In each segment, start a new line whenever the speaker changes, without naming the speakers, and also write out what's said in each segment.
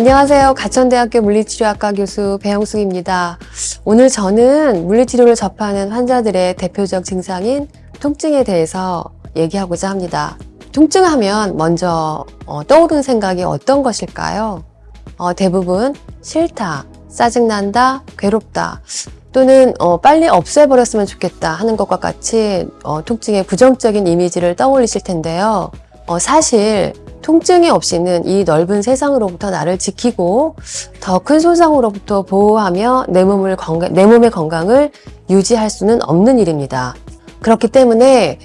안녕하세요. 가천대학교 물리치료학과 교수 배영숙입니다. 오늘 저는 물리치료를 접하는 환자들의 대표적 증상인 통증에 대해서 얘기하고자 합니다. 통증하면 먼저 떠오르는 생각이 어떤 것일까요? 대부분 싫다, 짜증난다, 괴롭다, 또는 빨리 없애버렸으면 좋겠다 하는 것과 같이 통증의 부정적인 이미지를 떠올리실 텐데요. 사실 통증이 없이는 이 넓은 세상으로부터 나를 지키고 더 큰 손상으로부터 보호하며 내 몸의 건강을 유지할 수는 없는 일입니다. 그렇기 때문에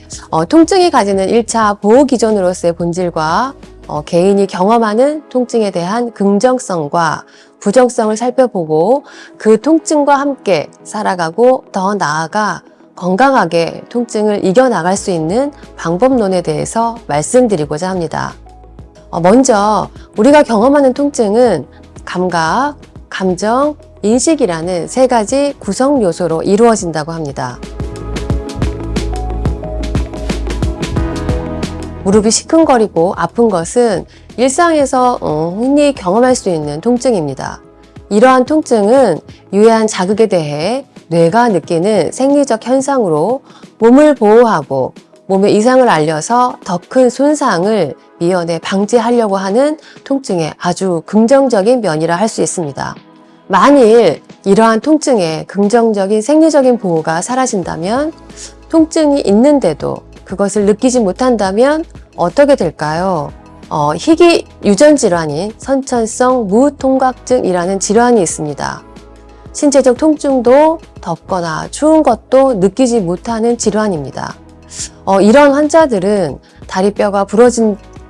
통증이 가지는 1차 보호 기전으로서의 본질과 개인이 경험하는 통증에 대한 긍정성과 부정성을 살펴보고 그 통증과 함께 살아가고 더 나아가 건강하게 통증을 이겨나갈 수 있는 방법론에 대해서 말씀드리고자 합니다. 먼저 우리가 경험하는 통증은 감각, 감정, 인식이라는 세 가지 구성 요소로 이루어진다고 합니다. 무릎이 시큰거리고 아픈 것은 일상에서 흔히 경험할 수 있는 통증입니다. 이러한 통증은 유해한 자극에 대해 뇌가 느끼는 생리적 현상으로 몸을 보호하고 몸의 이상을 알려서 더 큰 손상을 미연에 방지하려고 하는 통증의 아주 긍정적인 면이라 할 수 있습니다. 만일 이러한 통증의 긍정적인 생리적인 보호가 사라진다면, 통증이 있는데도 그것을 느끼지 못한다면 어떻게 될까요? 희귀 유전 질환인 선천성 무통각증이라는 질환이 있습니다. 신체적 통증도 덥거나 추운 것도 느끼지 못하는 질환입니다. 이런 환자들은 다리뼈가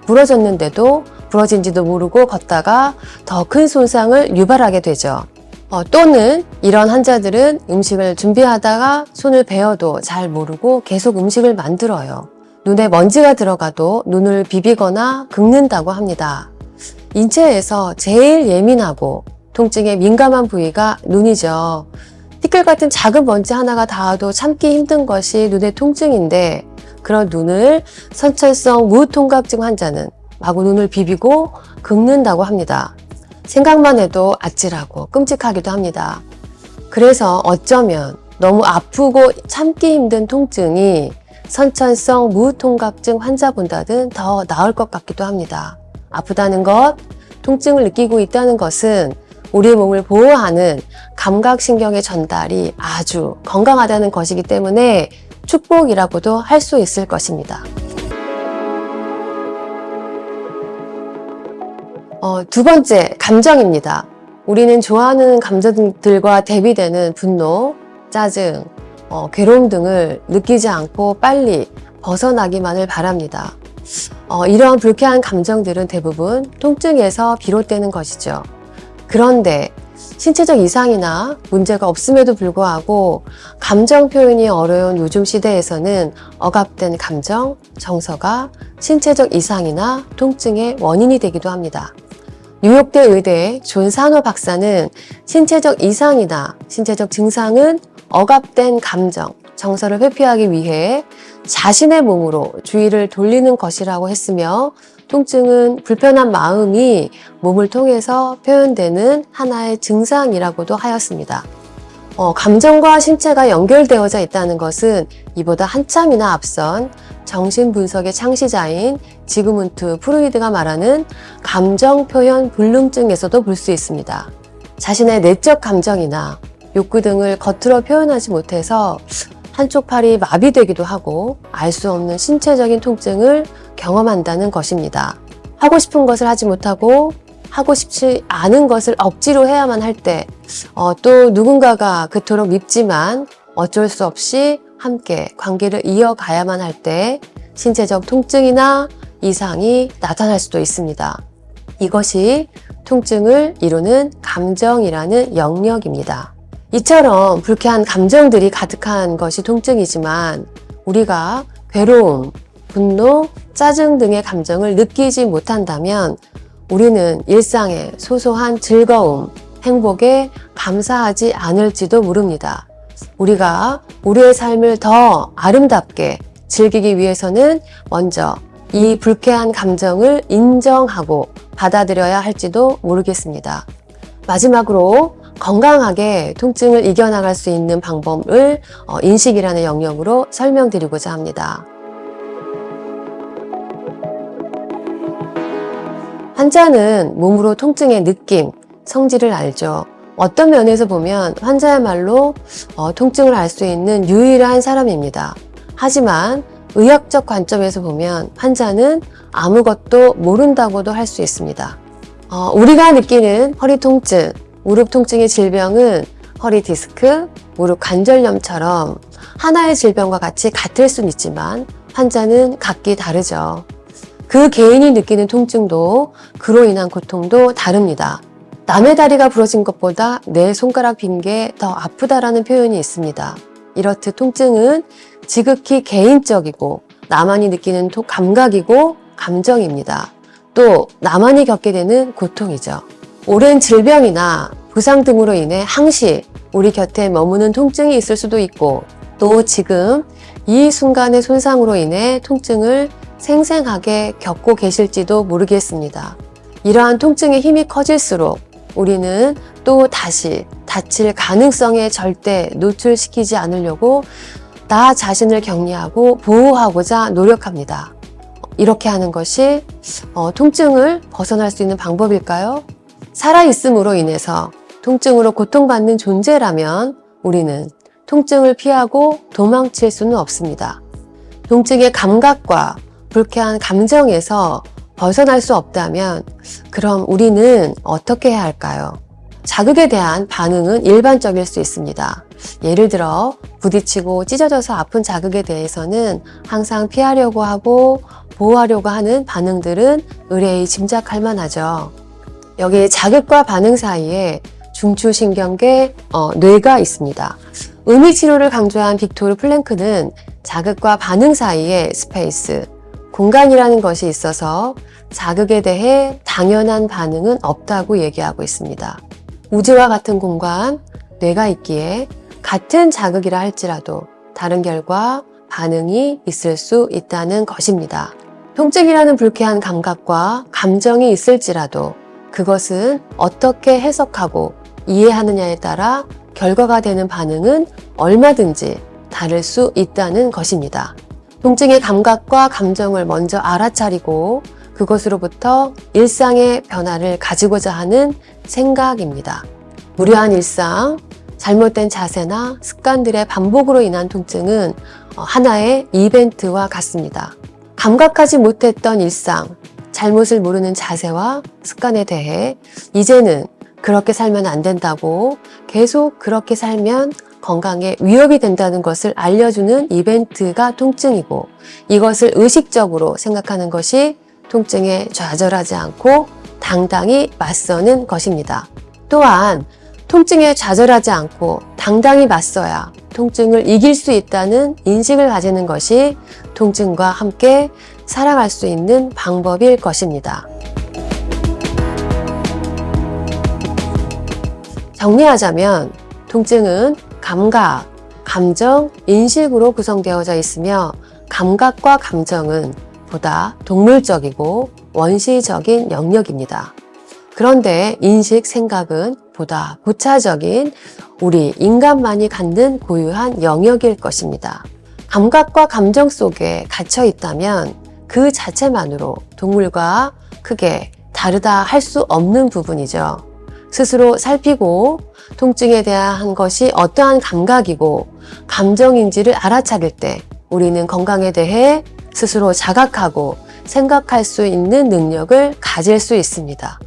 부러졌는데도 부러진지도 모르고 걷다가 더 큰 손상을 유발하게 되죠. 또는 이런 환자들은 음식을 준비하다가 손을 베어도 잘 모르고 계속 음식을 만들어요. 눈에 먼지가 들어가도 눈을 비비거나 긁는다고 합니다. 인체에서 제일 예민하고 통증에 민감한 부위가 눈이죠. 티끌 같은 작은 먼지 하나가 닿아도 참기 힘든 것이 눈의 통증인데, 그런 눈을 선천성 무통각증 환자는 마구 눈을 비비고 긁는다고 합니다. 생각만 해도 아찔하고 끔찍하기도 합니다. 그래서 어쩌면 너무 아프고 참기 힘든 통증이 선천성 무통각증 환자보다는 더 나을 것 같기도 합니다. 아프다는 것, 통증을 느끼고 있다는 것은 우리의 몸을 보호하는 감각신경의 전달이 아주 건강하다는 것이기 때문에 축복이라고도 할 수 있을 것입니다. 두 번째, 감정입니다. 우리는 좋아하는 감정들과 대비되는 분노, 짜증, 괴로움 등을 느끼지 않고 빨리 벗어나기만을 바랍니다. 이러한 불쾌한 감정들은 대부분 통증에서 비롯되는 것이죠. 그런데 신체적 이상이나 문제가 없음에도 불구하고 감정 표현이 어려운 요즘 시대에서는 억압된 감정, 정서가 신체적 이상이나 통증의 원인이 되기도 합니다. 뉴욕대 의대 존 산호 박사는 신체적 이상이나 신체적 증상은 억압된 감정, 정서를 회피하기 위해 자신의 몸으로 주의를 돌리는 것이라고 했으며, 통증은 불편한 마음이 몸을 통해서 표현되는 하나의 증상이라고도 하였습니다. 감정과 신체가 연결되어져 있다는 것은 이보다 한참이나 앞선 정신분석의 창시자인 지그문트 프로이드가 말하는 감정표현 불능증에서도 볼 수 있습니다. 자신의 내적 감정이나 욕구 등을 겉으로 표현하지 못해서 한쪽 팔이 마비되기도 하고 알 수 없는 신체적인 통증을 경험한다는 것입니다. 하고 싶은 것을 하지 못하고 하고 싶지 않은 것을 억지로 해야만 할 때, 또 누군가가 그토록 밉지만 어쩔 수 없이 함께 관계를 이어가야만 할 때 신체적 통증이나 이상이 나타날 수도 있습니다. 이것이 통증을 이루는 감정이라는 영역입니다. 이처럼 불쾌한 감정들이 가득한 것이 통증이지만, 우리가 괴로움, 분노, 짜증 등의 감정을 느끼지 못한다면 우리는 일상의 소소한 즐거움, 행복에 감사하지 않을지도 모릅니다. 우리가 우리의 삶을 더 아름답게 즐기기 위해서는 먼저 이 불쾌한 감정을 인정하고 받아들여야 할지도 모르겠습니다. 마지막으로 건강하게 통증을 이겨나갈 수 있는 방법을 인식이라는 영역으로 설명드리고자 합니다. 환자는 몸으로 통증의 느낌, 성질을 알죠. 어떤 면에서 보면 환자야말로 통증을 알 수 있는 유일한 사람입니다. 하지만 의학적 관점에서 보면 환자는 아무것도 모른다고도 할 수 있습니다. 우리가 느끼는 허리 통증, 무릎 통증의 질병은 허리 디스크, 무릎 관절염처럼 하나의 질병과 같이 같을 수는 있지만 환자는 각기 다르죠. 그 개인이 느끼는 통증도 그로 인한 고통도 다릅니다. 남의 다리가 부러진 것보다 내 손가락 빈 게 더 아프다라는 표현이 있습니다. 이렇듯 통증은 지극히 개인적이고 나만이 느끼는 감각이고 감정입니다. 또 나만이 겪게 되는 고통이죠. 오랜 질병이나 부상 등으로 인해 항시 우리 곁에 머무는 통증이 있을 수도 있고 또 지금 이 순간의 손상으로 인해 통증을 생생하게 겪고 계실지도 모르겠습니다. 이러한 통증의 힘이 커질수록 우리는 또 다시 다칠 가능성에 절대 노출시키지 않으려고 나 자신을 격리하고 보호하고자 노력합니다. 이렇게 하는 것이 통증을 벗어날 수 있는 방법일까요? 살아있음으로 인해서 통증으로 고통받는 존재라면 우리는 통증을 피하고 도망칠 수는 없습니다. 통증의 감각과 불쾌한 감정에서 벗어날 수 없다면 그럼 우리는 어떻게 해야 할까요? 자극에 대한 반응은 일반적일 수 있습니다. 예를 들어 부딪히고 찢어져서 아픈 자극에 대해서는 항상 피하려고 하고 보호하려고 하는 반응들은 의뢰의 짐작할 만하죠. 여기 자극과 반응 사이에 중추신경계, 뇌가 있습니다. 의미치료를 강조한 빅토르 플랭크는 자극과 반응 사이에 스페이스, 공간이라는 것이 있어서 자극에 대해 당연한 반응은 없다고 얘기하고 있습니다. 우주와 같은 공간, 뇌가 있기에 같은 자극이라 할지라도 다른 결과, 반응이 있을 수 있다는 것입니다. 통증이라는 불쾌한 감각과 감정이 있을지라도 그것은 어떻게 해석하고 이해하느냐에 따라 결과가 되는 반응은 얼마든지 다를 수 있다는 것입니다. 통증의 감각과 감정을 먼저 알아차리고 그것으로부터 일상의 변화를 가지고자 하는 생각입니다. 무료한 일상, 잘못된 자세나 습관들의 반복으로 인한 통증은 하나의 이벤트와 같습니다. 감각하지 못했던 일상, 잘못을 모르는 자세와 습관에 대해 이제는 그렇게 살면 안 된다고 계속 그렇게 살면 건강에 위협이 된다는 것을 알려주는 이벤트가 통증이고 이것을 의식적으로 생각하는 것이 통증에 좌절하지 않고 당당히 맞서는 것입니다. 또한 통증에 좌절하지 않고 당당히 맞서야 통증을 이길 수 있다는 인식을 가지는 것이 통증과 함께 살아갈 수 있는 방법일 것입니다. 정리하자면 통증은 감각, 감정, 인식으로 구성되어져 있으며 감각과 감정은 보다 동물적이고 원시적인 영역입니다. 그런데 인식, 생각은 보다 고차적인 우리 인간만이 갖는 고유한 영역일 것입니다. 감각과 감정 속에 갇혀 있다면 그 자체만으로 동물과 크게 다르다 할 수 없는 부분이죠. 스스로 살피고 통증에 대한 것이 어떠한 감각이고 감정인지를 알아차릴 때 우리는 건강에 대해 스스로 자각하고 생각할 수 있는 능력을 가질 수 있습니다.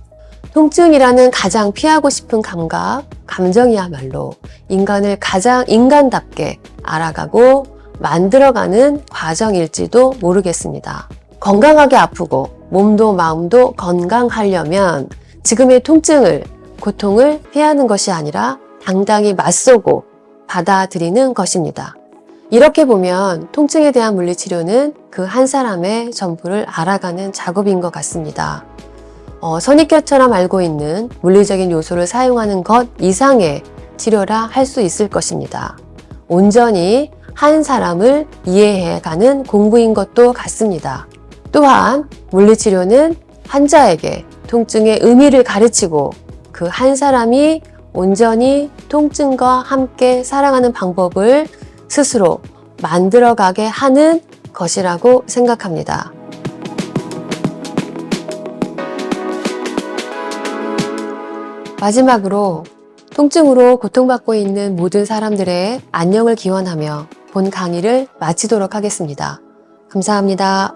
통증이라는 가장 피하고 싶은 감각, 감정이야말로 인간을 가장 인간답게 알아가고 만들어가는 과정일지도 모르겠습니다. 건강하게 아프고 몸도 마음도 건강하려면 지금의 통증을, 고통을 피하는 것이 아니라 당당히 맞서고 받아들이는 것입니다. 이렇게 보면 통증에 대한 물리치료는 그 한 사람의 전부를 알아가는 작업인 것 같습니다. 선입견처럼 알고 있는 물리적인 요소를 사용하는 것 이상의 치료라 할 수 있을 것입니다. 온전히 한 사람을 이해해가는 공부인 것도 같습니다. 또한 물리치료는 환자에게 통증의 의미를 가르치고 그 한 사람이 온전히 통증과 함께 살아가는 방법을 스스로 만들어가게 하는 것이라고 생각합니다. 마지막으로 통증으로 고통받고 있는 모든 사람들의 안녕을 기원하며 본 강의를 마치도록 하겠습니다. 감사합니다.